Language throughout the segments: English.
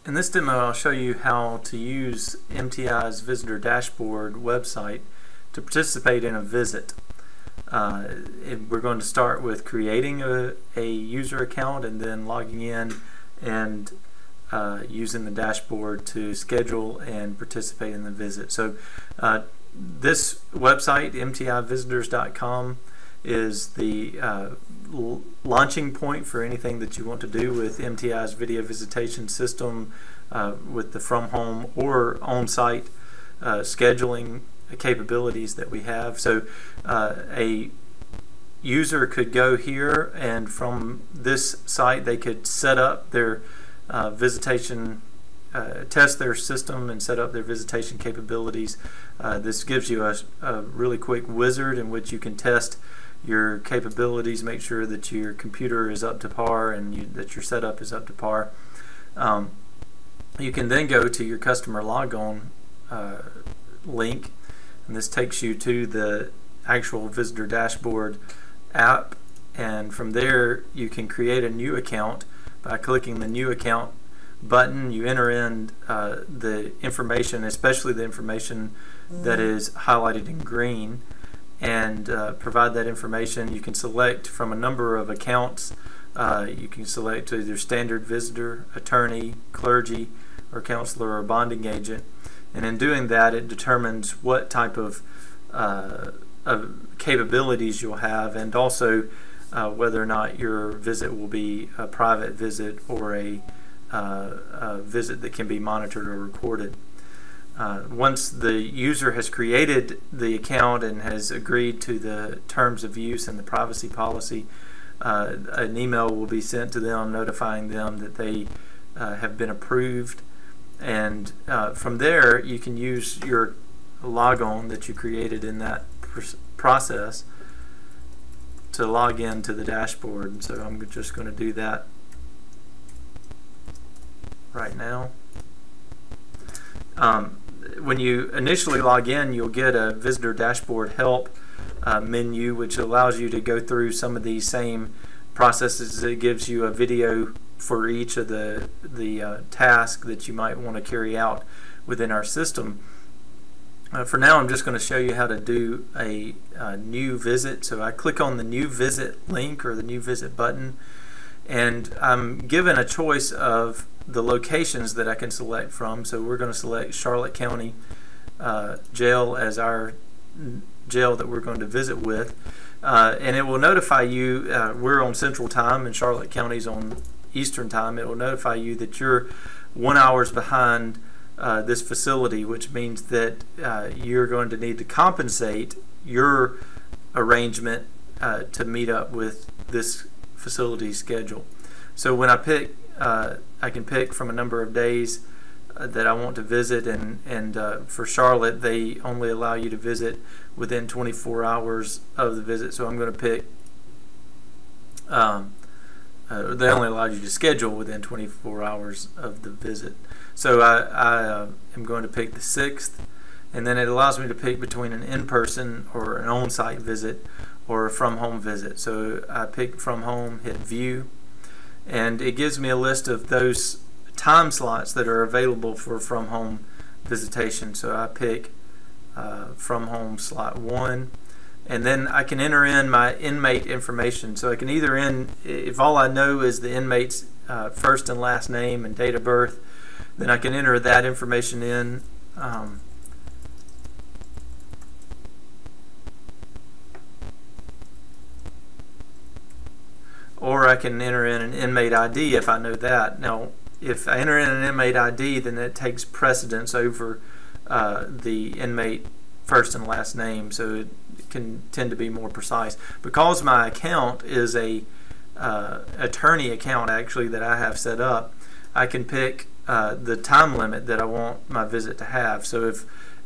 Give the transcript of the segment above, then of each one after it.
In this demo, I'll show you how to use MTI's Visitor Dashboard website to participate in a visit. We're going to start with creating a user account and then logging in and using the dashboard to schedule and participate in the visit. So this website, mtivisitors.com, is the launching point for anything that you want to do with MTI's video visitation system with the from home or on-site scheduling capabilities that we have. So a user could go here, and from this site they could set up their visitation, test their system and set up their visitation capabilities. This gives you a really quick wizard in which you can test your capabilities, make sure that your computer is up to par and that your setup is up to par. You can then go to your customer logon link, and this takes you to the actual Visitor Dashboard app, and from there you can create a new account by clicking the new account button. You enter in the information, especially the information that is highlighted in green, and provide that information. You can select from a number of accounts. You can select either standard visitor, attorney, clergy, or counselor or bonding agent, and in doing that it determines what type of capabilities you'll have, and also whether or not your visit will be a private visit or a visit that can be monitored or recorded. Once the user has created the account and has agreed to the terms of use and the privacy policy, an email will be sent to them notifying them that they have been approved, and from there you can use your logon that you created in that process to log into the dashboard. So I'm just going to do that right now. When you initially log in, you'll get a Visitor Dashboard Help menu, which allows you to go through some of these same processes. It gives you a video for each of the tasks that you might want to carry out within our system. For now, I'm just going to show you how to do a new visit. So I click on the new visit link or the new visit button, and I'm given a choice of the locations that I can select from. So we're going to select Charlotte County Jail as our jail that we're going to visit with, and it will notify you, we're on Central Time and Charlotte County's on Eastern Time. It will notify you that you're 1 hour behind this facility, which means that you're going to need to compensate your arrangement to meet up with this facility schedule. So when I pick, I can pick from a number of days that I want to visit, and for Charlotte they only allow you to visit within 24 hours of the visit. So I'm going to pick, they only allow you to schedule within 24 hours of the visit. So I am going to pick the 6th, and then it allows me to pick between an in-person or an on-site visit or a from-home visit. So I pick from home, hit view, and it gives me a list of those time slots that are available for from home visitation. So I pick from home slot 1, and then I can enter in my inmate information. So I can either if all I know is the inmate's first and last name and date of birth, then I can enter that information in. Or I can enter in an inmate ID if I know that. Now, if I enter in an inmate ID, then it takes precedence over the inmate first and last name, so it can tend to be more precise. Because my account is a attorney account, actually, that I have set up, I can pick the time limit that I want my visit to have. So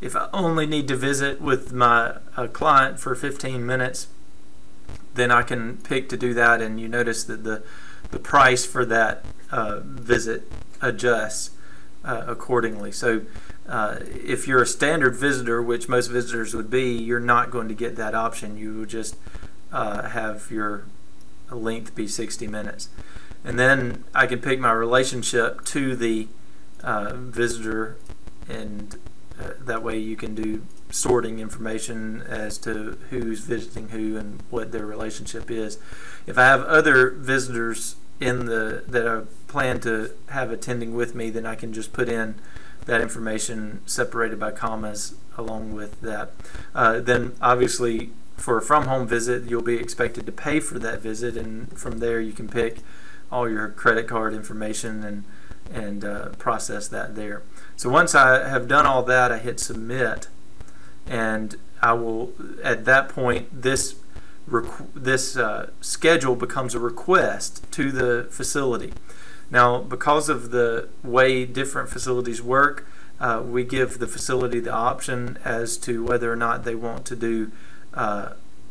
if I only need to visit with my client for 15 minutes, then I can pick to do that, and you notice that the price for that visit adjusts accordingly. So if you're a standard visitor, which most visitors would be, you're not going to get that option. You will just have your length be 60 minutes. And then I can pick my relationship to the visitor, and that way you can do sorting information as to who's visiting who and what their relationship is. If I have other visitors that I plan to have attending with me, then I can just put in that information separated by commas along with that. Then obviously for a from-home visit, you'll be expected to pay for that visit, and from there you can pick all your credit card information and process that there. So once I have done all that, I hit submit, and I will, at that point, this schedule becomes a request to the facility. Now, because of the way different facilities work, we give the facility the option as to whether or not they want to do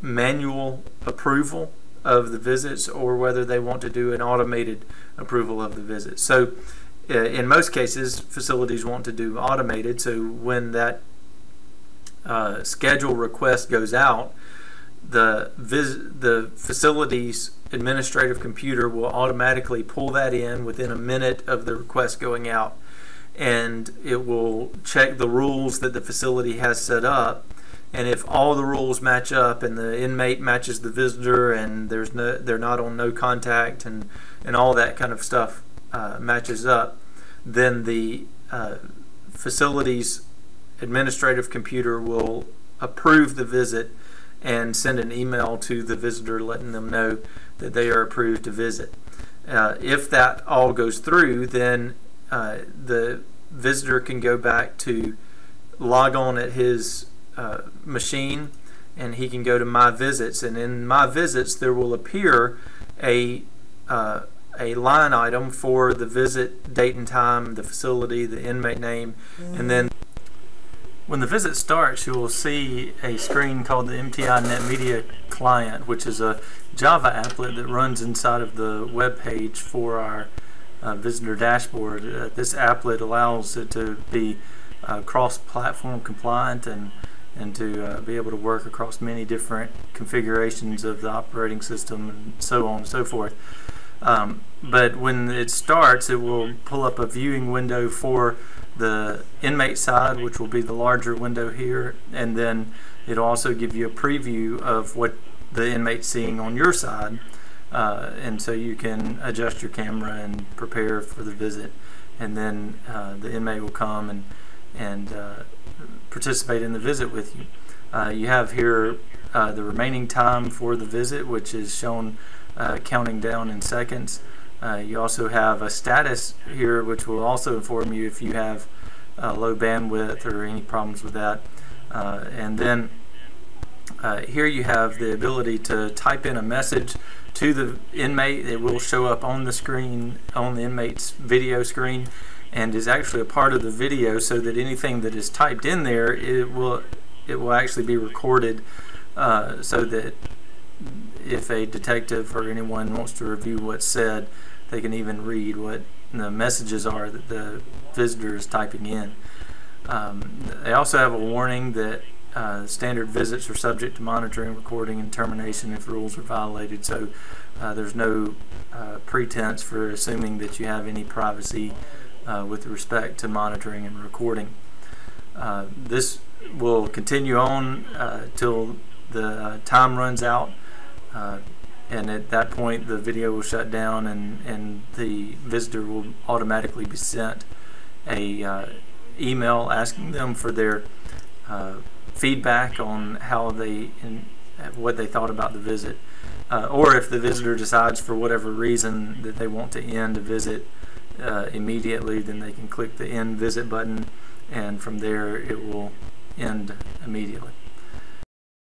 manual approval of the visits or whether they want to do an automated approval of the visits. So in most cases, facilities want to do automated, so when that schedule request goes out, the facility's administrative computer will automatically pull that in within a minute of the request going out, and it will check the rules that the facility has set up, and if all the rules match up and the inmate matches the visitor and they're not on no contact and all that kind of stuff matches up, then the facility's administrative computer will approve the visit and send an email to the visitor letting them know that they are approved to visit. If that all goes through, then the visitor can go back to log on at his machine, and he can go to My Visits, and in My Visits there will appear a line item for the visit date and time, the facility, the inmate name, and then when the visit starts, you will see a screen called the MTI Net Media Client, which is a Java applet that runs inside of the web page for our visitor dashboard. This applet allows it to be cross-platform compliant and to be able to work across many different configurations of the operating system and so on and so forth. But when it starts, it will pull up a viewing window for the inmate side, which will be the larger window here, and then it'll also give you a preview of what the inmate's seeing on your side, and so you can adjust your camera and prepare for the visit, and then the inmate will come and participate in the visit with you. You have here the remaining time for the visit, which is shown counting down in seconds. You also have a status here, which will also inform you if you have low bandwidth or any problems with that. And then here you have the ability to type in a message to the inmate. It will show up on the screen, on the inmate's video screen, and is actually a part of the video, so that anything that is typed in there, it will actually be recorded, so that if a detective or anyone wants to review what's said, they can even read what the messages are that the visitor is typing in. They also have a warning that standard visits are subject to monitoring, recording, and termination if rules are violated, so there's no pretense for assuming that you have any privacy with respect to monitoring and recording. This will continue on till the time runs out, and at that point the video will shut down, and the visitor will automatically be sent a email asking them for their feedback on how what they thought about the visit, or if the visitor decides for whatever reason that they want to end a visit immediately, then they can click the end visit button, and from there it will end immediately.